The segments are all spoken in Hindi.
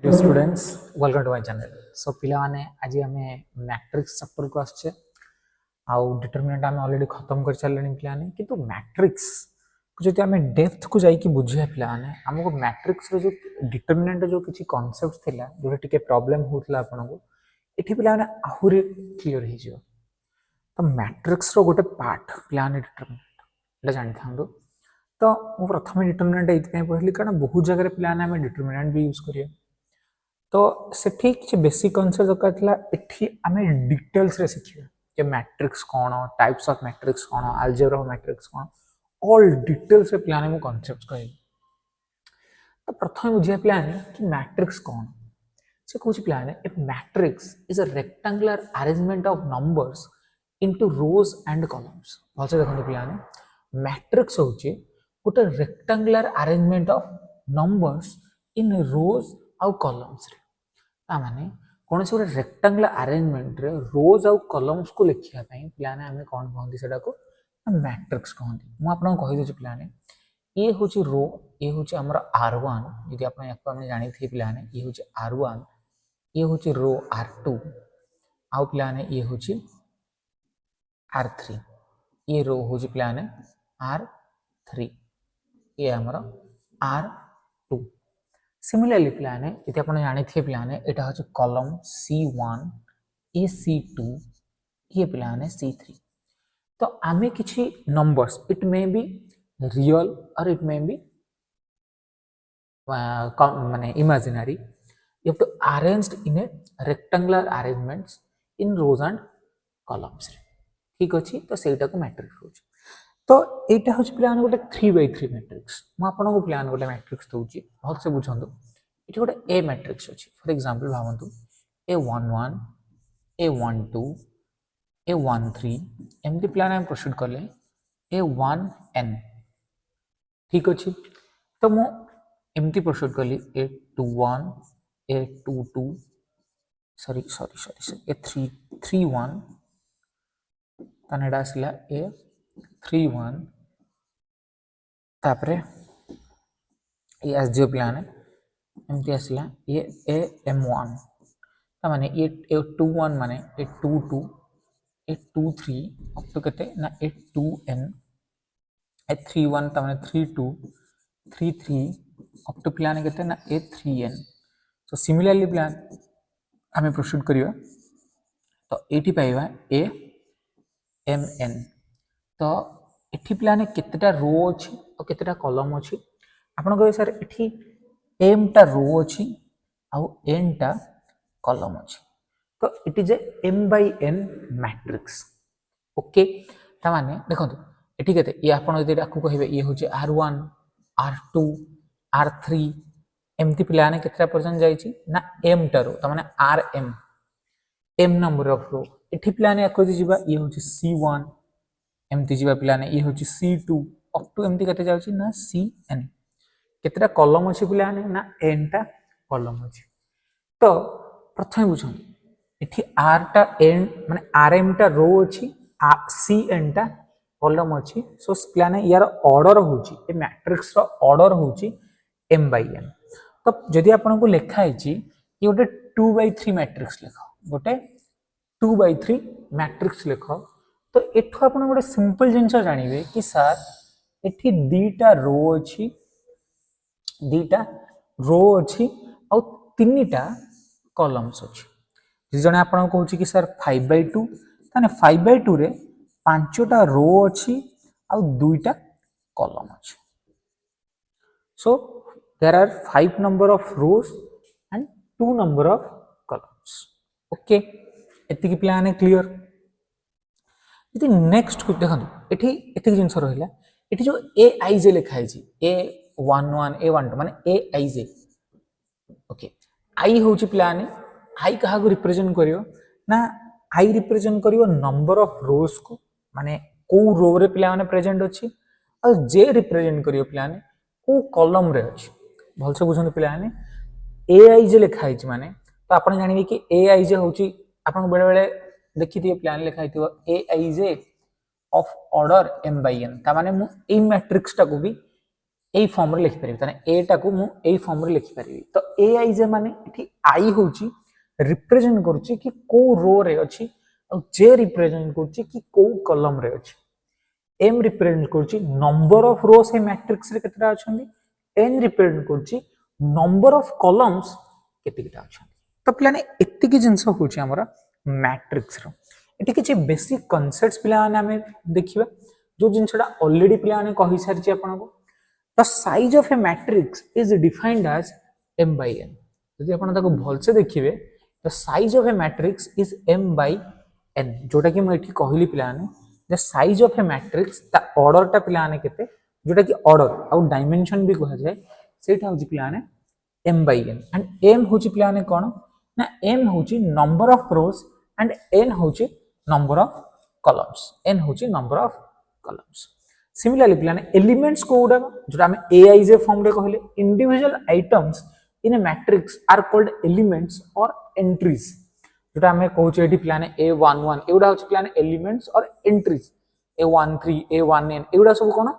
Dear students, welcome to my channel. So पिलाने आज आमे मैट्रिक्स चैप्टर को आछे आउ डिटरमिनेंट आमे ऑलरेडी खत्म कर चलनी पिलाने किंतु मैट्रिक्स को जति आमे डेप्थ को जाई कि बुझिया पिलाने हमको मैट्रिक्स रो जो डिटरमिनेंट जो किछि कांसेप्ट थिला जो टिके प्रॉब्लम होतला आपन को एठी पिलाने आहुरी क्लियर हे जियो तो मैट्रिक्स रो गोटे पार्ट पिलाने डिटरमिनेंट ले जानि थांदो तो मु प्रथम डिटरमिनेंट एथि पढ़ली कारण बहुत जगह पिलाने आमे डिटरमिनेंट भी यूज करिया तो सेठी किछि बेसिक कॉन्सेप्ट दरकार थिला एठी आमे डिटेल्स रे सिखिया जे मैट्रिक्स कोन टाइप्स ऑफ मैट्रिक्स कोन अलजेब्रा ऑफ मैट्रिक्स कोन ऑल डिटेल्स रे प्लान में कॉन्सेप्ट्स कहि तो प्रथम बुझिया प्लान कि मैट्रिक्स कोन से कुछ प्लान है a matrix is a rectangular arrangement of numbers into rows and columns also देखो प्लान मैट्रिक्स होची गोटे rectangular arrangement of numbers in rows आउ कॉलम्स रे माने कौन से रेक्टेंगुलर अरेंजमेंट रे रोज आउ कॉलम्स को लिखिया पई प्लान हमें कोन कहंती सेटा को मैट्रिक्स कहंती मु आपन कहि दे प्लान ये होची रो ये होची हमर r1 यदि आपन याको हम जानि थी प्लान ये होची r1 ये होची रो r2 आउ प्लान ये होची r3 ये रो होची प्लान r3 ये हमर r2 सिमिलरली प्लान है यदि आपन जानि थे प्लान है एटा होची कॉलम C1 ए C2 ये प्लान है C3 तो आमे किछि numbers it may be real और इट मे बी माने imaginary you have to arranged in a rectangular arrangements in rows and columns ठीक अछि तो सेटा को मैट्रिक्स होची तो एटा होची प्लान गोटे 3/3 मैट्रिक्स म आपन को प्लान गोटे मैट्रिक्स दोची बहुत से बुझंदो इठी गोटे ए मैट्रिक्स अछि फॉर एग्जांपल भावंतु A11 A12 A13 एमती प्लान हम प्रोसीड करले A1n ठीक अछि तो मो एमती प्रोसीड करली A21 A22 सॉरी A31 तनेडा आसला A31 तापरे ये एसजीओ प्लान है एमती आसला ये AM1 ता माने ये A21 माने A22 A23 अप टू कते ना A2n A31 ता माने 32 33 अप टू प्लान कते ना A3n सो सिमिलरली प्लान हमें प्रोसीड करिवा तो एटी पाइबा AMN तो एठी प्लान केतेटा रो अछि और केतेटा कॉलम अछि आपण कहबे सर एठी m टा रो अछि और n टा कॉलम अछि तो it is a m/n matrix okay ता माने देखंतु एठी केते ये आपण यदि आकु कहबे ये होचे r1 r2 r3 एमती प्लान केतेटा पर्सन जाई छी ना m टा रो ता माने rm m नंबर ऑफ रो एठी प्लान आकु जिबा ये होचे c1 एमती जिबा प्लान ये होची C2 अप टू एमती कते जाउची ना CN केतेटा कॉलम अछि प्लान ना n टा कॉलम अछि तो प्रथम बुझन एठी r टा n माने rm टा रो अछि CN टा कॉलम अछि सो प्लान यार ऑर्डर होची ए मैट्रिक्स रो ऑर्डर होची m/n तो जदि आपन को लिखा हैची ये गोटे 2/3 मैट्रिक्स लिखो गोटे 2/3 मैट्रिक्स लिखो तो एठो आपण गोटे सिंपल जिंस जानिबे कि सर एठी दीटा रो अछि और तीनटा कॉलम्स अछि जने आपण कहूची कि सर 5/2 ताने 5/2 रे पांचटा रो अछि और दुईटा कॉलम अछि so there are 5 number of rows and 2 number of columns okay एति की प्लान है क्लियर यदि नेक्स्ट को देखंतु एठी एति जिंस रहला एठी जो aij लिखा है जी A11 A12 माने aij ओके i होची प्लान i कहा को रिप्रेजेंट करियो ना i रिप्रेजेंट करियो नंबर ऑफ रोज को माने को रो रे प्लान प्रेजेंट अछि और j रिप्रेजेंट करियो प्लान को कॉलम रे अछि भल से बुझन प्लान aij लिखा है माने तो आपण जानिबे कि aij होची आपण बेले बेले देखि दिए प्लान लिखा हितो aij ऑफ ऑर्डर m/n ता माने मु ए मैट्रिक्स टा को भी এই ফর্মରେ ଲେଖିପାରିବି ତାହେଲେ ଏଟାକୁ ମୁଁ ଏଇ ଫର୍ମରେ ଲେଖିପାରିବି ତ AIJ ମାନେ ଏଠି I ହେଉଛି ରିପ୍ରେଜେଣ୍ଟ କରୁଛି କି କୋଉ ରୋରେ ଅଛି ଆଉ J ରିପ୍ରେଜେଣ୍ଟ କରୁଛି କି କୋଉ କଲମରେ ଅଛି M रिप्रेजेंट करछि number of rose A matrix रे केतरा अछंदी N रिप्रेजेंट करछि नंबर ऑफ कॉलम्स केतिटा अछंदी तो पिलाने एतिकी जिंस होछि हमरा मैट्रिक्स रो एटी किछि बेसिक कांसेप्ट्स पिलाने हमें देखिबा जो जिंसडा ऑलरेडी पिलाने कहि सारछि आपन को the size of a matrix is defined as M by N यदि आपन ताको भल से देखिबे the size of a matrix is M by N जोटा कि मैं एठी कहली पिलाने the size of a matrix ता order टा पिलाने केते जोटा कि order आउ dimension भी कहा जाए सेटा होची पिलाने m by n and m होची पिलाने कोन ना m होची number of rows and n होची number of columns n होची number of columns similarly पिलाने elements कोडा जोटा हम aij form रे कहले individual items in a matrix are called elements or entries जोटा हमें कहूचे एठी पिलाने A11 एउडा होची पिलाने एलिमेंट्स और एंट्रीज A13 A1n एउडा सब कोन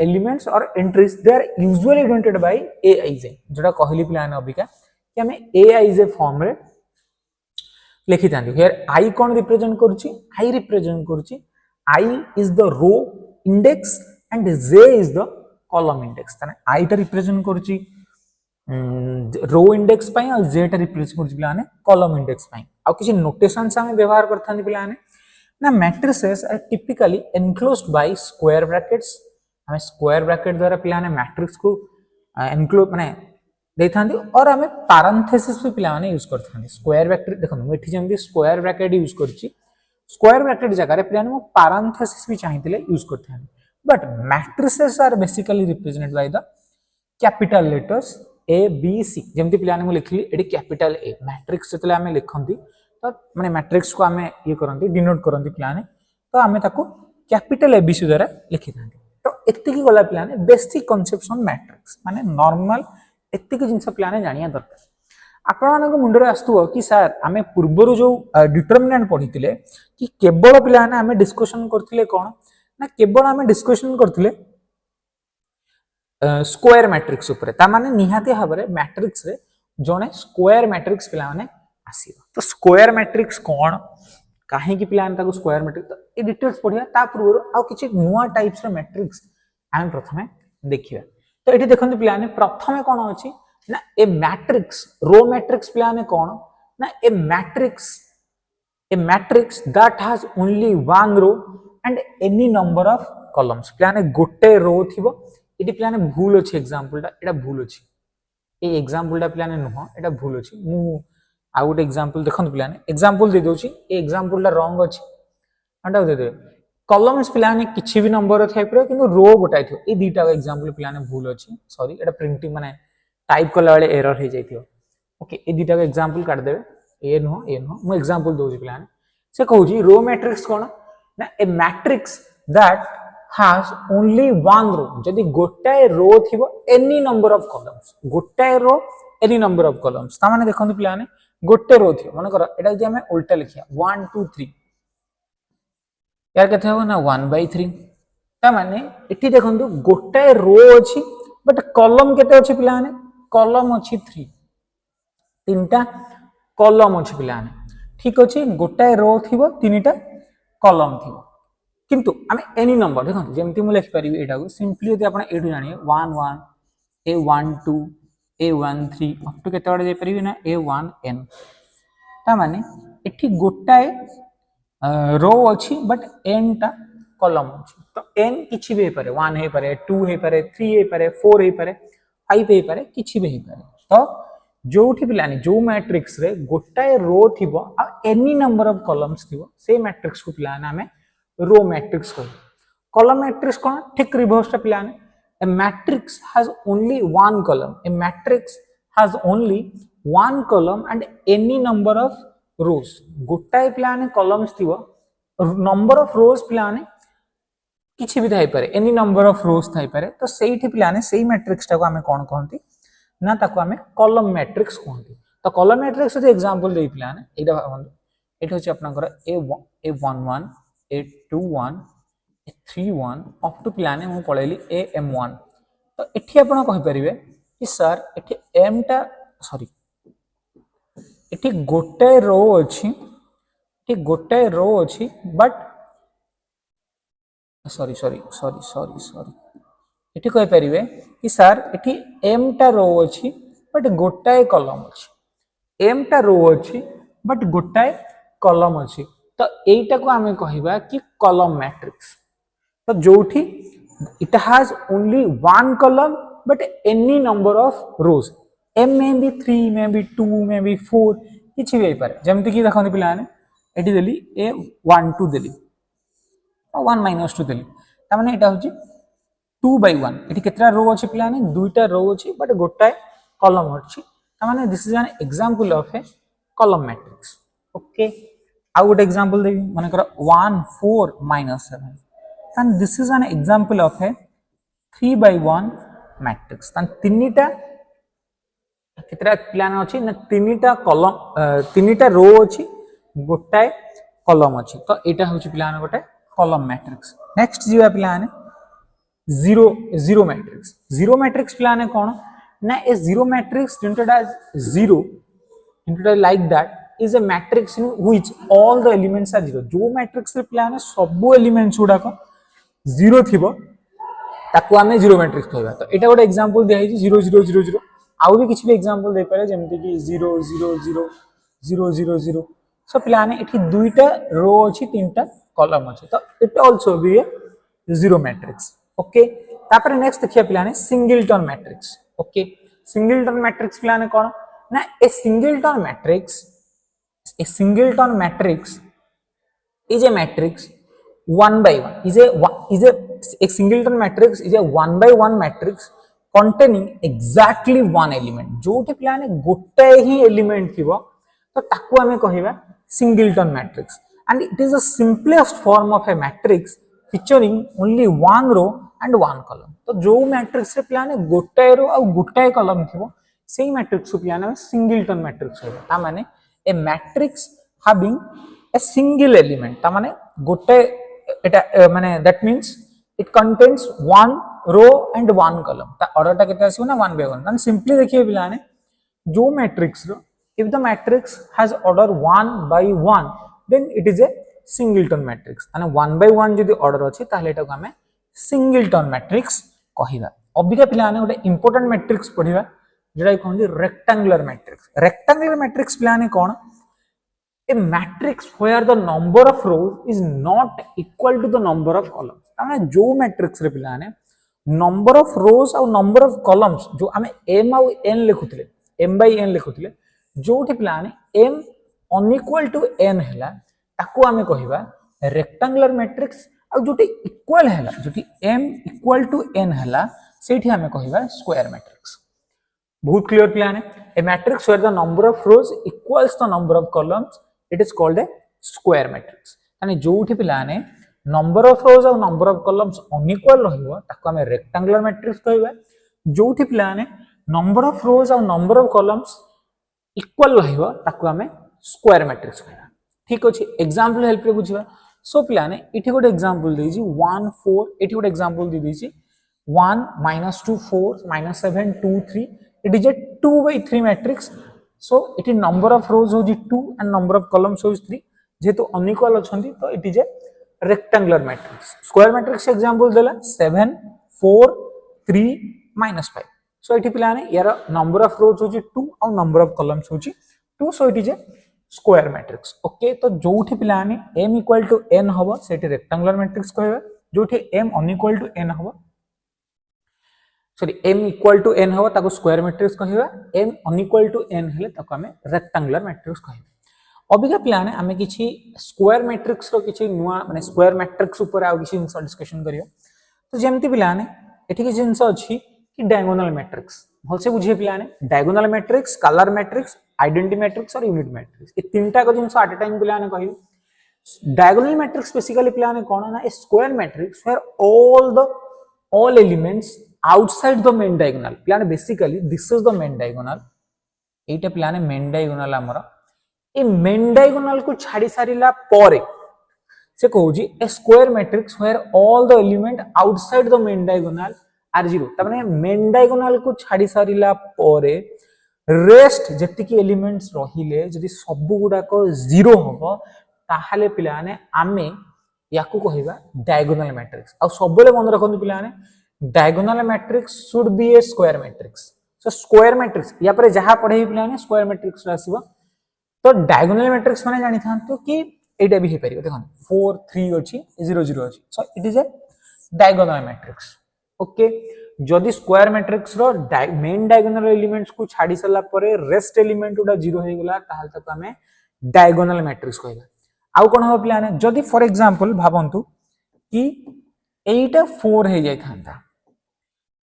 एलिमेंट्स और entries they are usually denoted by AIJ जोटा कहली पिलाने अबिका कि हमें AIJ फॉर्म रे लिखि थांदी हियर I कोन रिप्रेजेंट करछि I रिप्रेजेंट करछि I is the row index and J is the column index तने I टा रिप्रेजेंट करछि रो इंडेक्स पाई और J टा रिप्रेजेंट करछि पिलाने कॉलम इंडेक्स पाई आ किछि नोटेशंस हमें व्यवहार करथानी पिलाने ना matrices are typically enclosed by square brackets हमें स्क्वायर ब्रैकेट द्वारा पिलाने मैट्रिक्स को एनक्लोज माने देथांदी और हमें पैरेंथेसिस भी पिलाने यूज करथांदी स्क्वायर ब्रैकेट देखो मैं एठी जेमदी स्क्वायर ब्रैकेट यूज करछि स्क्वायर ब्रैकेट जगह रे पिलाने मो पैरेंथेसिस भी चाहिथिले यूज करथांदी but matrices are basically represented by the capital letters A B C जेमती पिलाने मु लिखली एडी कैपिटल A मैट्रिक्स जतले हमें लिखंती तो माने मैट्रिक्स को हमें ये करंती डिनोट करंती पिलाने तो हमें ताको कैपिटल ABC द्वारा लिखि थांती तो एतिकी गला पिलाने बेसिक कांसेप्ट्स ऑन मैट्रिक्स माने नॉर्मल एतिकी जिंस पिलाने जानिया दरकार आपण मानको मुंडरे आस्तुओ कि सर हमें पूर्वरु जो डिटरमिनेंट पढितिले कि केवल पिलाने हमें डिस्कशन करथिले कोन ना केवल हमें डिस्कशन करथिले स्क्वायर मैट्रिक्स ऊपर ता माने निहाती भाबरे मैट्रिक्स रे जने स्क्वायर मैट्रिक्स पिला माने आसीबो तो स्क्वायर मैट्रिक्स कोन काहे कि पिला ताको स्क्वायर मैट्रिक्स तो ए डिटेल्स पढिया ता पूर्व आ किछि नुवा टाइप्स रो मैट्रिक्स हम प्रथमे देखिबा तो एठी देखंतु पिला ने प्रथमे कोन अछि ना ए मैट्रिक्स रो मैट्रिक्स पिला ने कोन ना a matrix that has only one row and any number of columns पिला ने गोटे रो थिबो एटी पिलाने भूल अछि एग्जांपल ता एटा भूल अछि ए एग्जांपल ता पिलाने नुह एटा भूल अछि मु आ गुटे एग्जांपल देखन पिलाने एग्जांपल दे दोछि ए एग्जांपल ता रॉन्ग अछि अंडा दे दे कॉलम्स पिलाने किछि भी नंबर थाइ पर किंतु रो गोटाइ थियो ए दीटा एग्जांपल पिलाने भूल अछि सॉरी एटा प्रिंटिंग माने टाइप कला वाले एरर हे जाइथियो ओके ए दीटा एग्जांपल काट देबे ए नो मु एग्जांपल दोछि पिलाने से कहूछि रो मैट्रिक्स कोन ना a matrix that has only one row जदि गोटाए रो थिबो any number of columns गोटाए row any number of columns ता माने देखंतु पिलाने गोटे रो थिबो माने कर एटा जदि हमें उल्टा लिखिया 1 2 3 यार केते हो ना 1/3 ता माने एठी देखंतु गोटाए रो अछि बट कॉलम केते अछि पिलाने कॉलम अछि 3 तीनटा कॉलम अछि पिलाने ठीक अछि गोटाए रो थिबो तीनटा कॉलम थिबो किंतु हमें एनी नंबर देखो जेमती मु लिखि परिबी एटा को सिंपली यदि आपण एडु जानिए 1 1 A12 A13 अप टू केते बडे जाय परिबी ना A1n ता माने एठी गोटाए रो अछि बट n टा कॉलम अछि तो n किछि भी हे पारे 1 हे पारे 2 हे पारे 3 हे पारे 4 हे पारे 5 हे पारे किछि भी हे पारे तो जोठी पिलानी जो मैट्रिक्स रे गोटाए रो थिबो आ एनी नंबर ऑफ कॉलम्स थिबो से मैट्रिक्स को पिलाना हमें रो मैट्रिक्स को कॉलम मैट्रिक्स कोन ठीक रिवर्स पिलाने a matrix has only one column a matrix has only one column and any number of rows गोटाए पिलाने कॉलम्स थिबो नंबर ऑफ रोज पिलाने किछि भी थाई पारे एनी नंबर ऑफ रोज थाई पारे तो सेठी पिलाने सेही मैट्रिक्स टा को हमें कोन कहंती ना ताको हमें कॉलम मैट्रिक्स कहंती तो कॉलम मैट्रिक्स जे एग्जांपल देई पिलाने एटा भाबंतु एटा होची आपनकर A11 A21 A31 up to पिलाने मु पळेली AM1 तो एठी आपण कहि परिबे कि सर एठी m टा सॉरी एठी गोटे रो अछि, एठी गोटे रो अछि but sorry sorry sorry sorry sorry एठी कहि परिबे कि सर एठी m टा रो अछि बट गोटाए कॉलम अछि, m टा रो अछि बट गोटाए कॉलम अछि। तो एटा को हमें कहिबा कि कॉलम मैट्रिक्स। तो जोठी it has only one column but any number of rows, m may be 3 may be 2 may be 4 किछि भी पारे। जेमति कि देखन पिला ने एठी देली a 1 2 देली और 1 minus 2 देली, ता माने एटा होची 2 by 1। एठी केतरा रो अछि पिला ने दुईटा रो अछि बट गोटाए कॉलम अछि, ता माने this is an example of a column matrix. Okay, a good example देबी माने कर 1 4 minus 7, and this is an example of a 3 by 1 matrix। तन तीनटा कितरा प्लान अछि ना तीनटा कॉलम तीनटा रो अछि गोटाए कॉलम अछि। तो एटा होछि प्लान गोटे कॉलम मैट्रिक्स। नेक्स्ट जीवा प्लान zero zero matrix. Zero matrix प्लान कोन ना a zero matrix denoted as 0 denoted like that is a matrix in which all the elements are 0। जो मैट्रिक्स रे प्लान सब एलिमेंट्स गुडा को 0 थिबो ताकू आमे जीरो मैट्रिक्स कहबा। तो एटा गोटे एग्जांपल दिया है 0 0 0 0। आउ भी किछि भी एग्जांपल दे पारे जेमति कि 0 0 0 0 0 0। सो प्लान एठी दुईटा रो अछि तीनटा कॉलम अछि, तो it also be a zero matrix. Okay, तापर नेक्स्ट देखिया प्लान singleton matrix. Okay, singleton matrix प्लान कोन ना a singleton matrix is a matrix 1 by 1 is a singleton matrix is a 1 by 1 matrix containing exactly one element। जोठी प्लान गोटे ही एलिमेंट थिबो तो ताकू हमें कहिबा singleton matrix, and it is the simplest form of a matrix featuring only one row and one column। तो जो मैट्रिक्स रे प्लान गोटे रो और गोटे कॉलम थिबो सेही मैट्रिक्स को प्लान सिंगलटन मैट्रिक्स होबा। ता माने ए matrix having a single element, ता माने गोटे एटा माने that means it contains one row and one column। ता ऑर्डर ता केते आसीबो ना 1 by 1। माने सिंपली देखिए पिलाने जो matrix row if the matrix has order 1 by 1 then it is a singleton matrix। माने 1 by 1 जदी ऑर्डर अछि ताले एटा को हमें सिंगलटन मैट्रिक्स कहिबा। अबिका पिलाने गोटे इंपोर्टेंट मैट्रिक्स पढिबा जेडा कहंदी रेक्टेंगुलर मैट्रिक्स। रेक्टेंगुलर मैट्रिक्स पिलाने कोन a matrix where the number of rows is not equal to the number of columns। ताने जो मैट्रिक्स रे पिलाने number of rows और number of columns जो आमे m और n लिखुतले m by n लिखुतले जोठी पिलाने m unequal to n हैला ताकू आमे कहिबा रेक्टेंगुलर मैट्रिक्स और जोठी इक्वल हैला जोठी m equal to n हैला सेठी आमे कहिबा स्क्वायर मैट्रिक्स। बहुत क्लियर प्लान है। A matrix where the number of rows equals the number of columns it is called a square matrix। यानी जोठी पिलाने number of rows और number of columns unequal रहिबो ताको हमें रेक्टेंगुलर मैट्रिक्स कहबा। जोठी पिलाने number of rows और number of columns इक्वल रहिबो ताको हमें स्क्वायर मैट्रिक्स कहबा। ठीक अछि, एग्जांपल हेल्प रे बुझिबा। सो पिलाने इठी गोटे एग्जांपल देजी 1 4, इठी गोटे example they देजी 1 -2 4 -7 2 3। it is a 2 by 3 matrix। so it is number of rows होजी 2 and number of columns होजी 3 जेतु अनइक्वल अछंती तो it is a rectangular matrix। Square matrix example देला 7 4 3 -5। so इठी पिलाने यार नंबर ऑफ रोज होजी 2 और नंबर ऑफ कॉलम्स होजी 2। so it is a square matrix. Okay, तो जोठी पिलाने m equal to n हबो सेठी रेक्टेंगुलर मैट्रिक्स कहबा। जोठी m unequal to n हबो sorry m equal to n हो ताको स्क्वायर मैट्रिक्स कहबा। m अनइक्वल टू n हेले ताको हमें रेक्टेंगुलर मैट्रिक्स कहबा। अबिका प्लान हमें किछि स्क्वायर मैट्रिक्स रो किछि नुवा माने स्क्वायर मैट्रिक्स ऊपर आ किछि इंसो डिस्कशन करियो। तो जेमति प्लान एठी किछि इंसो अछि कि डायगोनल मैट्रिक्स भलसे बुझिए प्लान diagonal matrix, scalar matrix, identity matrix और यूनिट मैट्रिक्स ए तीनटा को जिंसो एट अ टाइम प्लान कहियो। डायगोनल मैट्रिक्स बेसिकली प्लान कोन ना a square matrix where all elements outside the main diagonal। प्लान basically this is the main diagonal, एटा प्लान मेन डायगोनल हमर ए मेन डायगोनल को छाडी सारिला परे से कहूजी a square matrix where all the element outside the main diagonal are zero तमाने मेन डायगोनाल को छाड़ी सारिला परे रेस्ट जेतिकी एलिमेंट्स रहिले जदि सब गुडाक जीरो हबो ताहाले पिला माने आमे याकू कहिबा डायगोनल मैट्रिक्स आ सबले मन रखन पिला माने diagonal matrix should be A square Matrix so square matrix या पर जहां पढे पिला माने स्क्वायर मैट्रिक्स आसीबो तो डायगोनल मैट्रिक्स माने जानि थांतो कि एटा भी हे परियो देखन 4 3 अछि 0 0 अछि सो it is a diagonal matrix okay जदि स्क्वायर मैट्रिक्स रो मेन डायगोनल एलिमेंट्स को छाडी सला परे रेस्ट एलिमेंट उडा 0 हे गेला ताहाल तक हमें डायगोनल मैट्रिक्स कहबा आउ कोन हो प्लान जदि फॉर एग्जांपल भाबंतु कि एटा 4 हे जाय थांता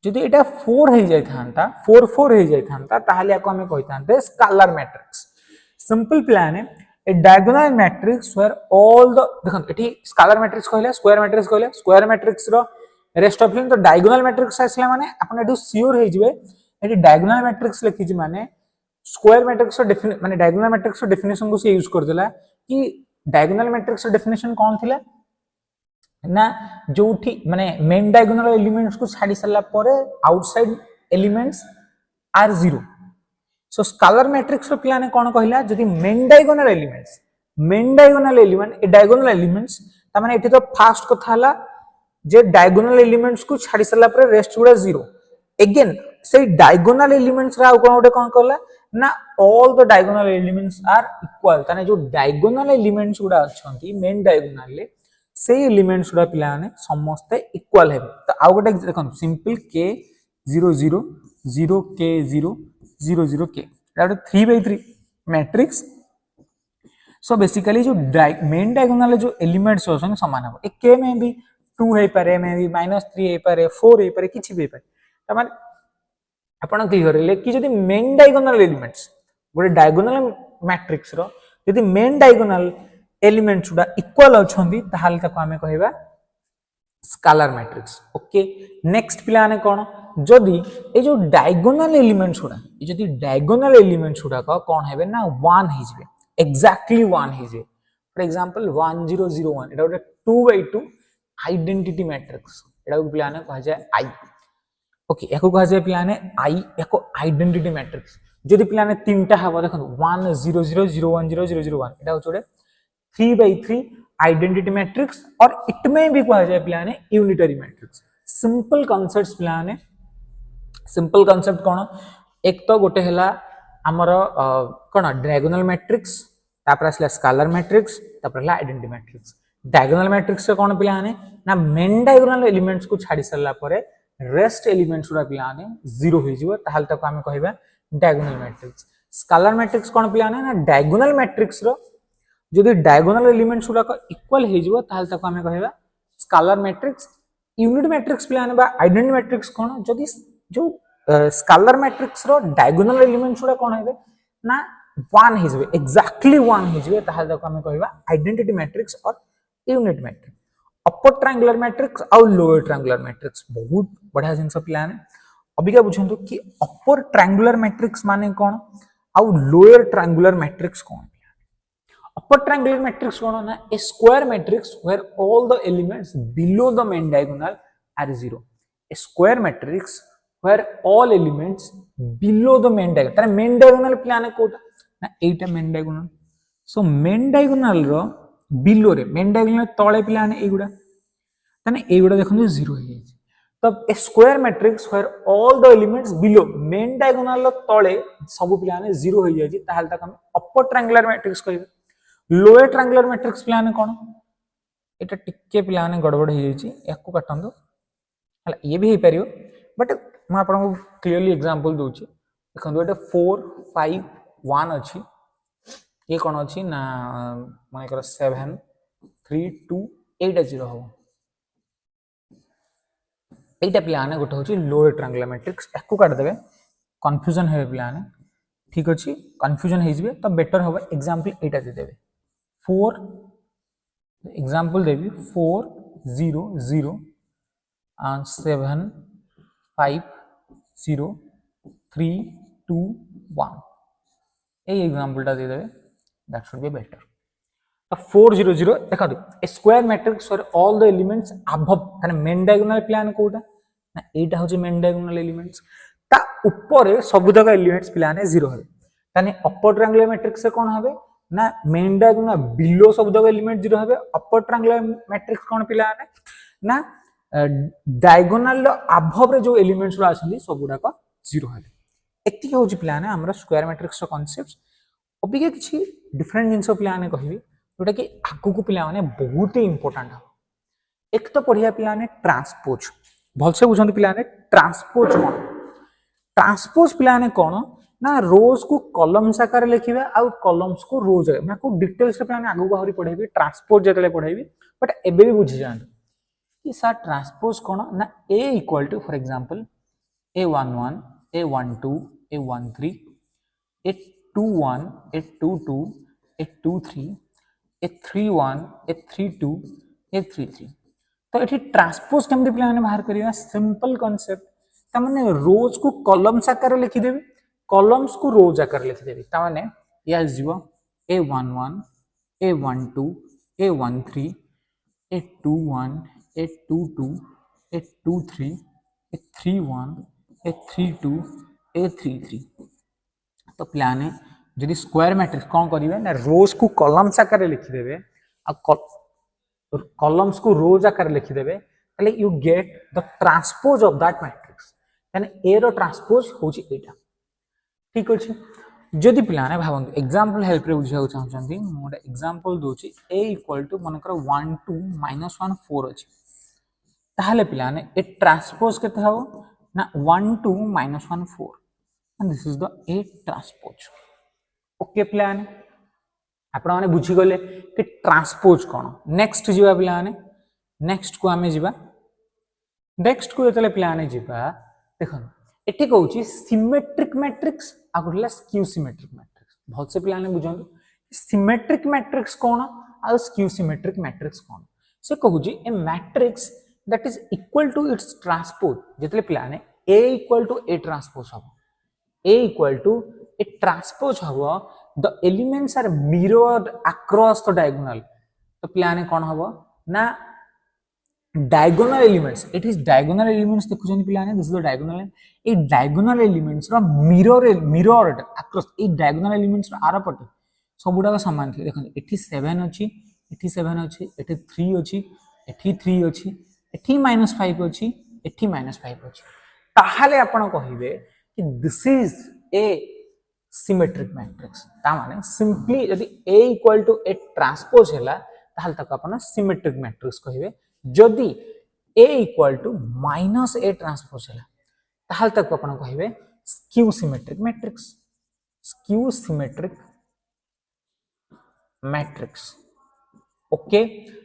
जदि एटा 4 हे जाय थांता 4 4 हे जाय थांता ताहाले आको हमें कहितांते स्केलर मैट्रिक्स सिंपल प्लान है a diagonal matrix where all the देखन एठी स्केलर मैट्रिक्स कहले स्क्वायर मैट्रिक्स रो रेस्ट ऑफ तो डायगोनल मैट्रिक्स आसला माने आपण एठू सियोर हे जिवे एठी डायगोनल मैट्रिक्स लिखि जी माने स्क्वायर मैट्रिक्स रो माने डायगोनल मैट्रिक्स रो डेफिनेशन को से यूज कर देला कि डायगोनल मैट्रिक्स रो डेफिनेशन कोन थिला ना जोठी माने मेन डायगोनल एलिमेंट्स को छाडी सला परे outside elements are zero so scalar matrix रो प्लान कोन कहला जदि मेन डायगोनल एलिमेंट ए डायगोनल एलिमेंट्स त माने एठी तो फास्ट कथा हला जे डायगोनल एलिमेंट्स को छाडी सला परे रेस्ट गुडा जीरो अगेन से डायगोनल एलिमेंट्स रा कोन ओटे कोन कहला ना all the diagonal elements are equal ताने जो डायगोनल एलिमेंट्स गुडा अछंती मेन डायगोनल ले से एलिमेंट्स गुडा पिला माने समस्त इक्वल हेबे तो आ गोटे देखन सिंपल k 0 0 0 k 0 0 0 k एटा 3/3 मैट्रिक्स सो बेसिकली जो मेन डायगोनल जो एलिमेंट्स होसन समान हो ए k में भी 2 हे पारे में भी -3 हे पारे 4 हे पारे किछि भी पारे त माने आपण क्लियर ले कि जदि मेन डायगोनल एलिमेंट्स गोटे डायगोनल मैट्रिक्स रो जदि मेन डायगोनल एलिमेंट्स उडा इक्वल अछंती ताहाल तक हमें कहबा स्केलर मैट्रिक्स ओके नेक्स्ट प्लान कोन जदि ए जो डायगोनल एलिमेंट्स उडा ए जदि डायगोनल एलिमेंट्स उडा को कोन हेबे ना 1 हे जिवे एक्जेक्टली 1 हे जे फॉर एग्जांपल 1 0 0 1 एटा गोटे 2/2 आइडेंटिटी मैट्रिक्स एटा को प्लान कह जाय आई ओके एको कह जाय plan I echo identity matrix जदि प्लान तीनटा हबो देखन 1 0 0 0 1 0 0 0 1 एटा होचोडे 3/3 आइडेंटिटी मैट्रिक्स और इट में भी कहा जाए प्लान यूनिटरी मैट्रिक्स सिंपल कांसेप्ट्स प्लान सिंपल कांसेप्ट कोन एक तो गोटे हला हमर कोन डायगोनल मैट्रिक्स तापर असला स्केलर मैट्रिक्स तापर हला आइडेंटिटी मैट्रिक्स डायगोनल मैट्रिक्स से कोन प्लान ना मेन डायगोनल एलिमेंट्स को छाडी सरला परे रेस्ट एलिमेंट्स उडा प्लान जीरो हो जिवो ताहाल तक हम कहबा डायगोनल मैट्रिक्स स्केलर मैट्रिक्स कोन प्लान ना डायगोनल मैट्रिक्स रो जदि डायगोनल एलिमेंट्स गुडा इक्वल हे जिवो ताहाल तक हमें कहबा scalar matrix unit matrix plan बा आइडेंटिटी मैट्रिक्स कोन जदि जो स्केलर मैट्रिक्स रो डायगोनल एलिमेंट्स गुडा कोन हेबे ना 1 हे जिवो एक्जेक्टली 1 हे जिवो ताहाल तक हमें कहबा आइडेंटिटी मैट्रिक्स और unit matrix upper triangular matrix और लोअर ट्रायंगुलर मैट्रिक्स बहुत बढ़िया जिंस प्लान अबिका बुझंतु कि अपर ट्रायंगुलर मैट्रिक्स माने कोन और लोअर ट्रायंगुलर मैट्रिक्स कोन upper triangular matrix कोन ना a square matrix where all the elements below the main diagonal are zero a square matrix where all elements below the main diagonal तारे main diagonal प्लान कोटा ना एटा main diagonal so main diagonal रो below रे main diagonal तळे प्लान एगुडा ताने एगुडा देखन 0 हे तब a square matrix where all the elements below main diagonal रो तळे सब प्लान 0 हो जाय जी ताहाल तक हम upper triangular matrix कहबे लोअर ट्रायंगुलर मैट्रिक्स प्लान कोन एटा टिके प्लान गड़बड़ हे जाई याकू काटंदो हला ये भी हे परियो बट म आपन को क्लियरली एग्जांपल दोची देखंदो एटा 4 5 1 अछि ये कोन अछि ना माने कर 7 3 2 8 0 हो एटा प्लान गोटे होची लोअर ट्रायंगुलर मैट्रिक्स याकू काट देबे कंफ्यूजन हे प्लान ठीक अछि कंफ्यूजन हे जिवे त बेटर होबे एग्जांपल एटा दे देबे 4 example Devi 4 0 0 and 7 5 0 3 2 1 A example टा दे देबे दैट शुड बी बेटर तो 4 0 0 देखा दो a square matrix for all the elements above माने मेन डायगोनल प्लान कोटा ना एटा होची मेन डायगोनल एलिमेंट्स ता ऊपर सबुतक एलिमेंट्स पिलाने 0 हेबे ताने अपर ट्रायंगुलर मैट्रिक्स से कोन हेबे ना मेन डायगोनल बिलो सबुतक एलिमेंट 0 हेबे अपर ट्रायंगुलर मैट्रिक्स कोन पिलाने ना डायगोनल अभव रे जो एलिमेंट्स आछली सबुडा को 0 हेबे एति होची पिलाने हमरा स्क्वायर मैट्रिक्स रो कांसेप्ट्स अबिके किछि डिफरेंट जिंस पिलाने कहबी जोटा कि आगु को पिलाने बहुत ही इंपोर्टेंट हो एक तो पढ़िया पिलाने ट्रांसपोज भलसे बुझंत पिलाने ट्रांसपोज कोन ट्रांसपोज पिलाने कोन ना रोज को कॉलम्स आकार लिखिबे आ कॉलम्स को रोज मैं को डिटेल्स पिलाने आगु बाहरी पढेबी ट्रांसपोज जतले पढेबी बट एबे भी बुझि जान कि सा ट्रांसपोज कोन ना a equal to for example a11 a12 a13 a21 a22 a23 a31 a32 a33 तो ये ट्रांसपोज केमती पिलाने बाहर करिया सिंपल कांसेप्ट ता माने रोज को कॉलम्स आकार लिखि देबे कॉलम्स को रोज आकार लिखि देबे ता माने या जीवो a11 a12 a13 a21 a22 a23 a31 a32 a33 तो पिलाने जदि स्क्वायर मैट्रिक्स कोन करिवे ना रोज को कॉलम्स आकार लिखि देबे आ कॉलम्स को रोज आकार लिखि देबे ताले you get the transpose of that matrix यानी ए रो ट्रांसपोज होची एटा ठीक अछि जदि पिलाने भाबंतु एग्जांपल हेल्प रे बुझिया चाहछंती मोडा example Dochi a equal to मनकर 1 2 -1 4 अछि ताहाले पिलाने ए ट्रांसपोज केते हबो ना 1 2 -1 4 and this is the A transpose okay पिलाने आपण माने बुझी गले कि ट्रांसपोज कोन नेक्स्ट जीवा पिलाने नेक्स्ट को आमे जीवा नेक्स्ट को एतले पिलाने जीवा देखन एठी कहूची सिमेट्रिक मैट्रिक्स आ गुडला स्क्यू सिमेट्रिक मैट्रिक्स बहुत से पिलाने बुझन सिमेट्रिक मैट्रिक्स कोन आ स्क्यू सिमेट्रिक मैट्रिक्स कोन से कहूची a matrix that is equal to its transpose जेतले पिलाने a equal to a transpose हबो a equal to a transpose हबो the elements are mirrored across the diagonal तो पिलाने कोन हबो ना diagonal elements it is diagonal elements देखु जनी पिलाने this is the diagonal ए diagonal elements रो mirrored across ए diagonal elements रो आर पटे सबुडा का समान थी देखो एठी 7 अछि एठी 7 अछि एठी 3 अछि एठी 3 अछि एठी -5 अछि एठी -5 अछि ताहाले आपण कहिबे कि this is a symmetric matrix ता माने सिंपली यदि a equal to a transpose हैला ताहाल तक अपन सिमेट्रिक मैट्रिक्स कहिबे जदि a equal to minus a transpose हैला ताहाल तक अपन कहिबे skew symmetric matrix skew symmetric matrix okay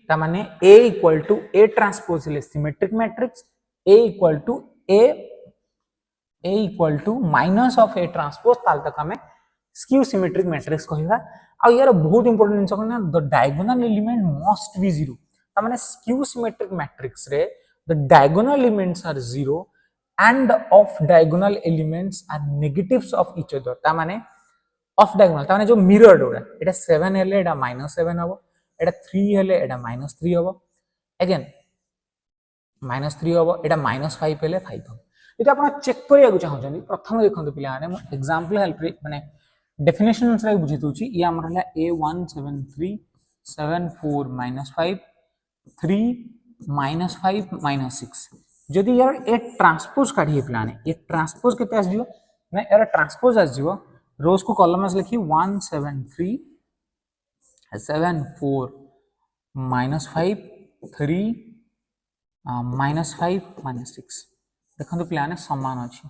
ता माने a equal to a transpose हैले symmetric matrix a equal to a equal to minus of a transpose ताल तक हमें स्क्यू सिमेट्रिक मैट्रिक्स कहबा आ यार बहुत इंपोर्टेंट जिंस कोन the diagonal element must be 0 ता माने स्क्यू सिमेट्रिक मैट्रिक्स रे the diagonal elements are 0 and the off diagonal elements are negatives of each other ता माने ऑफ डायगोनल ता माने जो मिरर्ड होरा एटा 7 हेले एटा -7 हबो एटा 3 हेले एटा -3 हबो अगेन -3 हबो एटा -5 हेले 5 हबो ये आप चेक करिया चाहते प्रथम देखते पे एग्जांपल हेल्प माने डेफिनेशन से बुझे दूची ये हमर हला a173 74 -5 3 -5 -6 जदि यार ए ट्रांसपोज काढी प्लाने ये ट्रांसपोज केते आस दियो ना यार ट्रांसपोज आस दियो रोज को कॉलम में लिखी 173 74 -5 3 -5 -6 देखो पिलाने समान अच्छी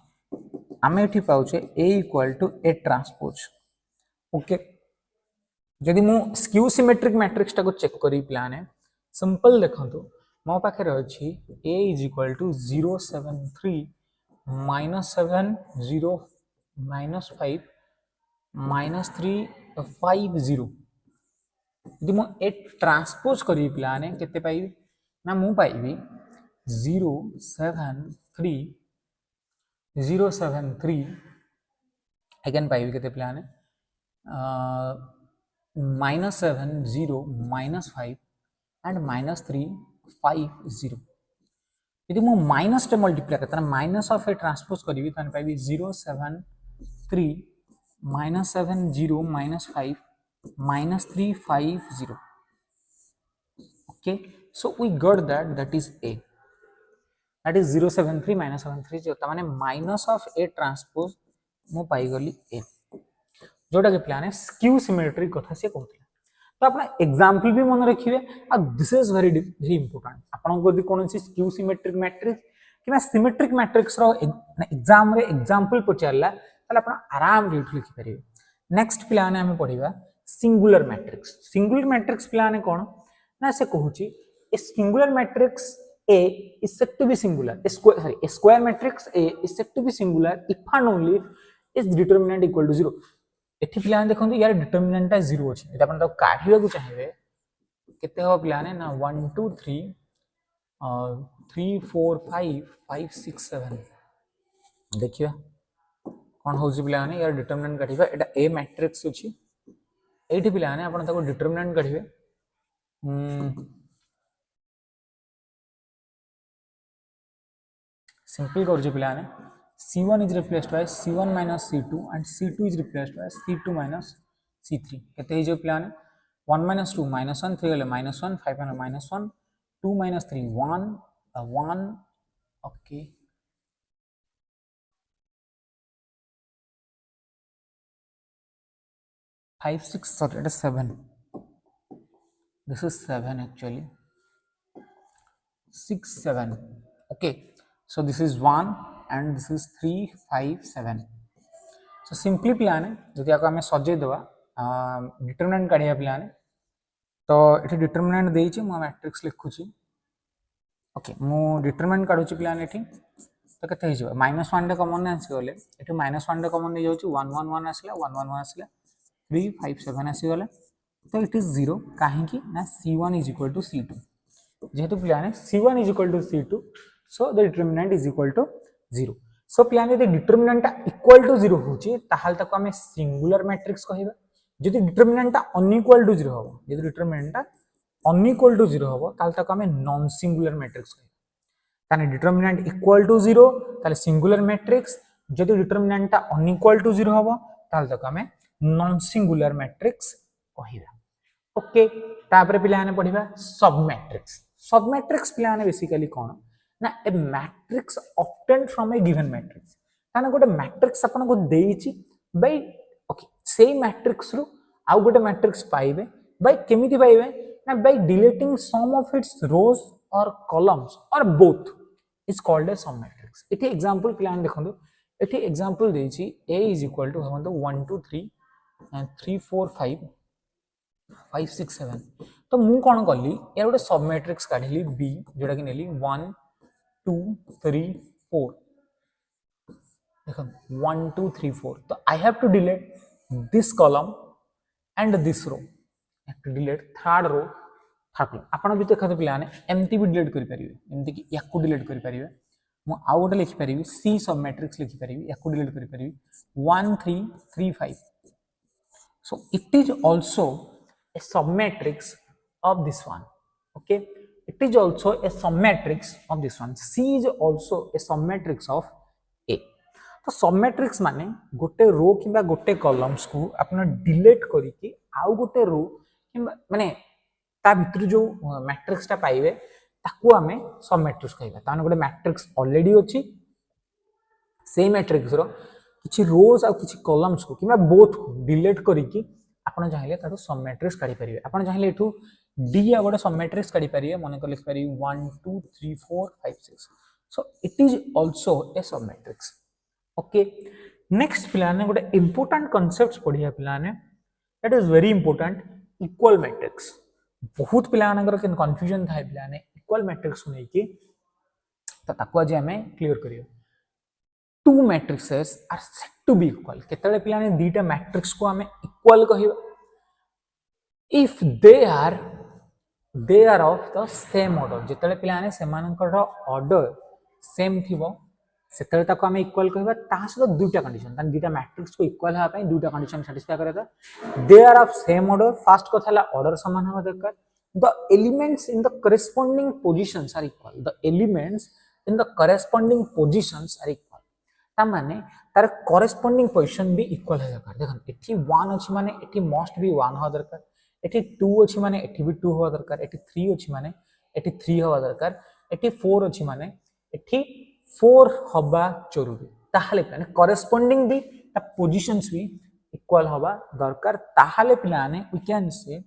आम ये पाचे a equal to a transpose okay जदि मु स्क्यू सिमेट्रिक मैट्रिक्स टाको चेक करी पिलाने सिंपल देखो मो पाखे अच्छी a इज इक्वल टू 073 -7 0 -5 -3 50 यदि मु a ट्रांसपोज करी पिलाने केते पाइबी ना मु पाइबी 073 अगेन पाइबी केते प्लान -7 0 -5 एंड -3 50 यदि मु माइनस टे मल्टीप्लाई करता माइनस ऑफ ए ट्रांसपोज करी ताने पाइबी 0 7 3 minus 7 0 minus 5 minus 3 5 0. Okay, so we got that is A, that is 0 7 3 minus 7 3 0 माने minus of A transpose मु पाई गली A जोटा के प्लान है स्क्यू सिमेट्रिक कथा से कहते तो अपना एग्जांपल भी मन रखिए आ दिस इज वेरी इंपोर्टेंट आपन को यदि कोनसी स्क्यू सिमेट्रिक मैट्रिक्स कि सिमेट्रिक मैट्रिक्स रो एग्जाम रे एग्जांपल पचारला ताले आपण आराम रे लिखि परिबे नेक्स्ट प्लान हमें पढिबा सिंगुलर मैट्रिक्स प्लान कोन ना से कहूची a singular matrix A is said to be singular a square matrix A is said to be singular if and only if its determinant equal to 0 एठी प्लान देखंतु यार डिटरमिनेंट 0 अछि एटा अपन तो काढिबा को चाहेबे केते हो प्लान है ना 1 2 3 3 4 5 5 6 7 देखियो कोन होउछि प्लान यार डिटरमिनेंट काढिबा एटा ए मैट्रिक्स अछि एठी प्लान है अपन ताको डिटरमिनेंट काढिबे सिंपल करजे प्लान है C1 is replaced by C1 minus C2 and C2 is replaced by C2 minus C3 केते हे जो प्लान 1 minus 2 minus 1 3 गले minus 1 5 गले minus 1 2 minus 3 1 1 okay 5 6 sorry it is 7 this is 7 actually 6 7 okay so this is 1 and this is 3 5 7 so simply plan है जदि आको हमें सजे देबा डिटरमिनेंट काढिया प्लान तो एठी डिटरमिनेंट देइछि म मैट्रिक्स लिखुछि ओके मु डिटरमिनेंट काढुछि प्लान एठी तो केते हे जो -1 रे कॉमन आसी गले एठी -1 रे कॉमन नै जाउछि 1 1 1 आसला 1 1 1 आसला 3 5 7 आसी गले तो इट इज 0 काहे कि ना C1 is equal to C2 जेहेतु प्लान है C1 is equal to C2 so the determinant is equal to 0 so plan यदि डिटरमिनेंट इक्वल टू 0 होची ताहाल तक हमें सिंगुलर मैट्रिक्स कहिबा यदि डिटरमिनेंट अनइक्वल टू 0 हो यदि डिटरमिनेंट अनइक्वल टू 0 हो ताहाल तक हमें नॉन सिंगुलर मैट्रिक्स कहिबा ताने डिटरमिनेंट इक्वल टू 0 ताले सिंगुलर मैट्रिक्स यदि डिटरमिनेंट अनइक्वल टू 0 हो ताहाल तक हमें नॉन सिंगुलर मैट्रिक्स कहिबा ओके तापर पिलाने पढिबा सब मैट्रिक्स पिलाने बेसिकली कोन ना a matrix obtained from a given matrix ताने गोटे मैट्रिक्स अपन को देइछि बाय ओके सेम मैट्रिक्स रु आउ गोटे मैट्रिक्स पाइबे बाय केमिति पाइबे ना by deleting some of its rows or columns or both is called a sub matrix एठी एग्जांपल प्लान देखंतु एठी एग्जांपल देइछि a इज इक्वल टू हमन तो 1 2 3 and 3 4 5 5 6 7 तो मु कोन करली यार गोटे सब मैट्रिक्स काढिली b जोडा कि नेली 1 2 3 4 देखो 1 2 3 4 तो I have to delete this column and this row have to delete third row third column आपण भी देखत प्लान एमटी भी डिलीट करि परिबे एमती कि याकू डिलीट करि परिबे मु आउ गोटे लिखि परिबे सी सब मैट्रिक्स लिखि परिबे याकू डिलीट करि परिबे 1 3 3 5 so it is also a submatrix of this one okay it is also a submatrix of this one C is also a submatrix of A तो सबमैट्रिक्स माने गोटे रो किबा गोटे कॉलम्स को आपन डिलीट करी कि आउ गोटे रो किबा माने ता भितर जो मैट्रिक्स ता पाइबे ताकू हमें सबमैट्रिक्स कहबा ताने गोटे मैट्रिक्स ऑलरेडी अछि सेम मैट्रिक्स रो किछि रोज आ किछि कॉलम्स को किबा बोथ को डिलीट करी कि आपण चाहिले तारो सब मैट्रिक्स काढी परिबे आपण चाहिले एठू d आ गोटे सब मैट्रिक्स काढी परिबे माने को लिख परिबे 1 2 3 4 5 6 so it is also a sub matrix okay next प्लान गोटे इंपोर्टेंट कांसेप्ट्स पढिया प्लान that is very important equal matrix बहुत प्लानगर के कंफ्यूजन थाए प्लान इक्वल मैट्रिक्स नै कि त ताको आज हमें क्लियर करियो two matrices are said to be equal केतले पिलाने दीटा मैट्रिक्स को हमें इक्वल कहिबा if they are of the same order जेतले पिलाने सेमानकर ऑर्डर सेम थिबो सेतले ताको हमें इक्वल कहिबा ता सो दुटा कंडीशन तान दीटा मैट्रिक्स को इक्वल हा पई दुटा कंडीशन सैटिस्फाई करता they are of same order first कथाला ऑर्डर समान होबा दरकार the elements in the corresponding positions are equal the elements then the corresponding positions are equal. ता माने तार corresponding position भी equal है दरकार. देखन एठी 1 अछि माने एठी must be 1 हो दरकार. एठी 2 अछि माने एठी भी 2 हो दरकार. एठी 3 अछि माने एठी 3 हो दरकार. एठी 4 अछि माने एठी 4 होबा जरूरी. ताहाले माने corresponding भी ता positions भी equal होबा दरकार. ताहाले पिलाने we can say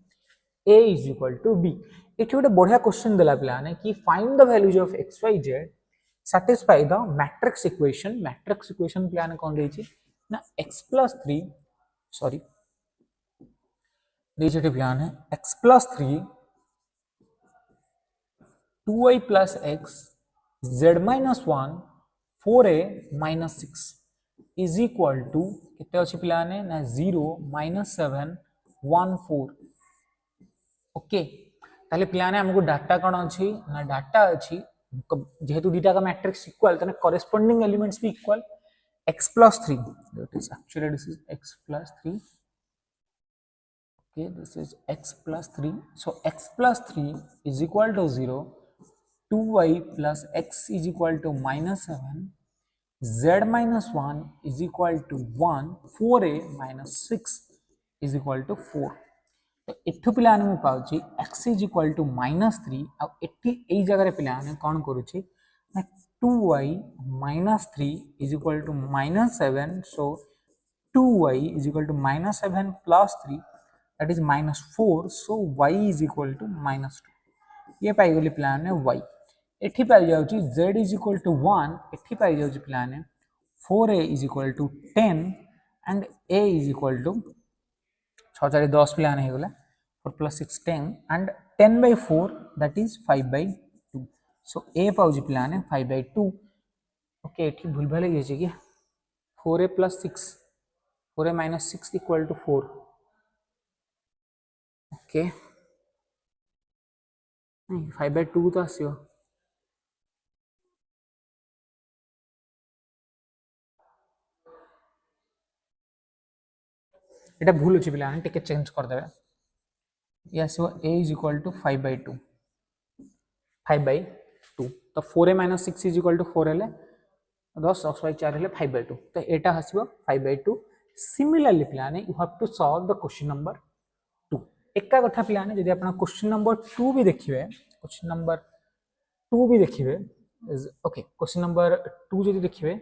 A is equal to B. एठी गोटे बढ़िया क्वेश्चन देला पिलाने कि find the values of x y z satisfy the matrix equation. Matrix equation पिलाने कौन देछि ना x plus 3 sorry देछि पिलाने x plus 3 2y plus x z minus 1 4a minus 6 is equal to कितने अछि पिलाने ना 0 minus 7 1 4. ओके ताले पिलाने हमको डाटा कौन अछि ना डाटा अछि जेहेतु डीटा का मैट्रिक्स इक्वल तने कॉरेस्पोंडिंग एलिमेंट्स भी equal x plus 3 that is actually this is x plus 3 okay this is x plus 3 so x plus 3 is equal to 0 2y plus x is equal to minus 7 z minus 1 is equal to 1 4a minus 6 is equal to 4. तो एठु पिलाने में पाउची x is equal to minus 3 आ एठी एई जगह रे पिलाने कोन करूची ना 2y minus 3 is equal to minus 7 so 2y is equal to minus 7 plus 3 that is minus 4 so y is equal to minus 2 ये पाई गली पिलाने y एठी पाई जाउची z is equal to 1 एठी पाई जाउची पिलाने 4a is equal to 10 and a is equal to 6 4 10 पिलाने हे गला 4 plus 6 10 and 10 by 4 that is 5 by 2 so a पाउजी पिलाने 5 by 2 ओके एठी भूल भाले गेछि कि 4a plus 6 4a minus 6 equal to 4 okay नहीं 5 by 2 तो आसियो एटा भूल अछि पिलाने टिके चेंज कर देबे yes so a is equal to 5 by 2 5 by 2 तो 4a minus 6 is equal to 4 हेले 10 10 by 4 हेले 5 by 2 तो एटा हसिबो 5 by 2 similarly पिलाने you have to solve the question number 2 एका कथा पिलाने यदि आपण क्वेश्चन नंबर 2 भी देखिबे क्वेश्चन नंबर 2 भी देखिबे ओके क्वेश्चन नंबर 2 यदि देखिबे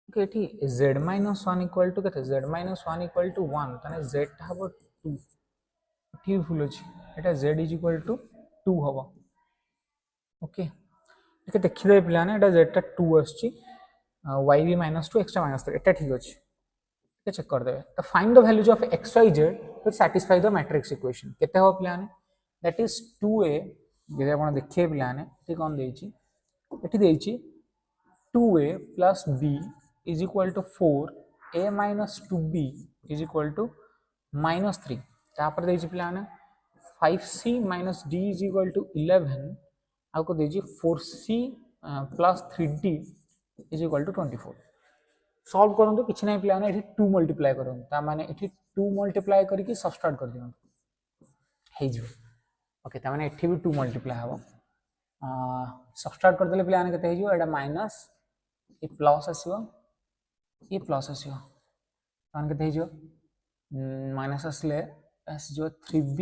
ओके एठी z minus 1 equal to कते z minus 1 equal to 1 तने z ता हबो 2 एठी भूल अछि एटा z is equal to 2 हबो ओके एके देखि दे पिलाने एटा z ता 2 आछि y भी minus 2 x minus 3 एटा ठीक अछि के चेक कर देबे तो find the values of x y z to satisfy the matrix equation केते हो पिलाने दैट इज 2a जे आपण देखिए पिलाने एठी कोन देछि एठी देछि 2a plus b is equal to 4 a minus 2b is equal to minus 3 तापर देछि पिलाने 5c minus d is equal to 11 आ को देछि 4c plus 3d is equal to 24 solve करन तो किछ नै पिलाने एठी 2 मल्टीप्लाई करन ता माने एठी 2 मल्टीप्लाई करी कि सब्स्ट्रैक्ट कर दियन हे जो ओके ता माने एठी भी 2 मल्टीप्लाई हबो सब्स्ट्रैक्ट कर देले पिलाने कते हे जो एटा माइनस ए प्लस आसीबो ये प्लस आसीबो मान के जो माइनस आसले एस जो 3b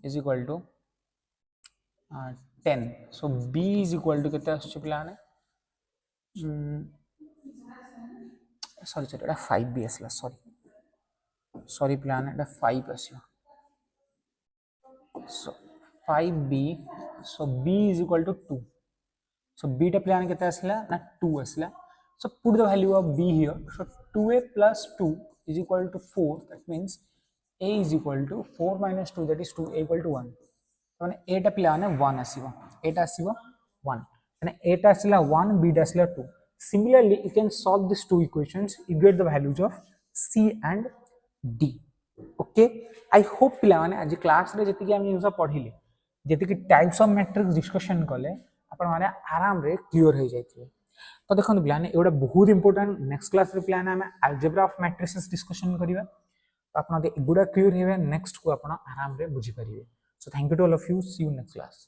is equal to 10 so b is equal to केते आछे पिलाने सॉरी सॉरी एटा 5b आसला सॉरी सॉरी पिलाने एटा 5 आसीबो so 5b so b is equal to 2 so b टा पिलाने केते आसला ना 2 आसला. So put the value of b here. So 2a plus 2 is equal to 4. That means a is equal to 4 minus 2. That is 2 a equal to 1. So a टा पिलाने 1 आसीबो. a टा आसीबो 1. And a टा आसीला 1, b टा आसीला 2. Similarly, you can solve these two equations. You get the values of c and d. Okay. I hope पिलाने आज क्लास रे जति कि हम यूज़ पढ़िले जति कि टाइप्स ऑफ मैट्रिक्स डिस्कशन कले आपण माने आराम रे क्लियर हो जाइथिबे. तो देखो पिलाने एवढा बहुत इंपोर्टेंट नेक्स्ट क्लास रे पिलाने हमें अलजेब्रा ऑफ मैट्रिसेस डिस्कशन करिवा तो आपन एगुडा क्लियर हेबे नेक्स्ट को आपन आराम रे बुझी परिबे. So thank you to all of you see you next class.